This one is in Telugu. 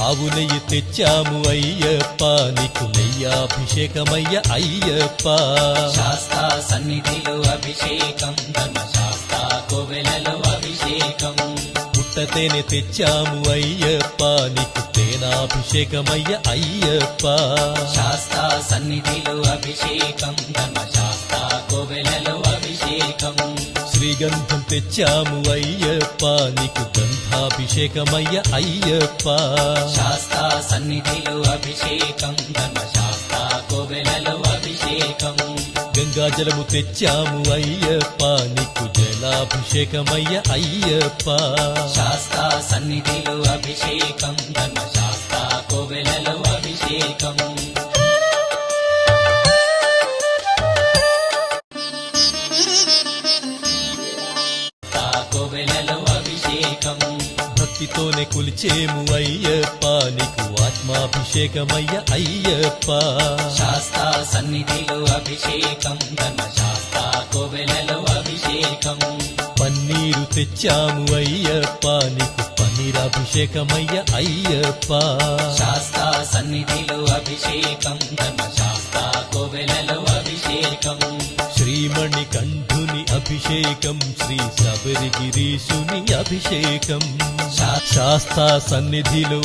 ఆవు నెయ్యి తెచ్చాము అయ్యప్ప నీకు నెయ్యాభిషేకమయ్య అయ్యప్ప శాస్తా సన్నిధిలో అభిషేకం ధర్మశాస్త్ర కోవెలలో అభిషేకం పుట్టతేనె తెచ్చాము అయ్యప్ప నీకు తేనాభిషేకమయ్య అయ్యప్ప శాస్తా సన్నిధిలో అభిషేకం ధర్మశాస్త్ర కోవెలలో అభిషేకం శ్రీగంధం తెచ్చాము అయ్యప్ప నీకు గంధాభిషేకమయ్య అయ్యప్ప శాస్తా సన్నిధిలో అభిషేకం ధర్మశాస్త్ర కోవెలలో అభిషేకం గంగాజలము తెచ్చాము అయ్యప్ప నీకు జలాభిషేకమయ్య అయ్యప్ప శాస్తా సన్నిధిలో అభిషేకం ధర్మశాస్త్ర కోవెలలో అభిషేకం కోవెలలో అభిషేకం భక్తితోనే కొలిచేము అయ్యప్ప నీకు ఆత్మాభిషేకమయ్య అయ్యప్ప శాస్తా సన్నిధిలో అభిషేకం ధర్మశాస్త్ర కోవెలలో అభిషేకం పన్నీరు తెచ్చాము అయ్యప్ప నీకు పన్నీరాభిషేకమయ్య అయ్యప్ప శాస్తా సన్నిధిలో అభిషేకం ధర్మశాస్త్ర కోవెలలో అభిషేకం శ్రీమణి కంఠుని అభిషేకం శ్రీ శబరిగిరీశుని అభిషేకం శాస్తా సన్నిధిలో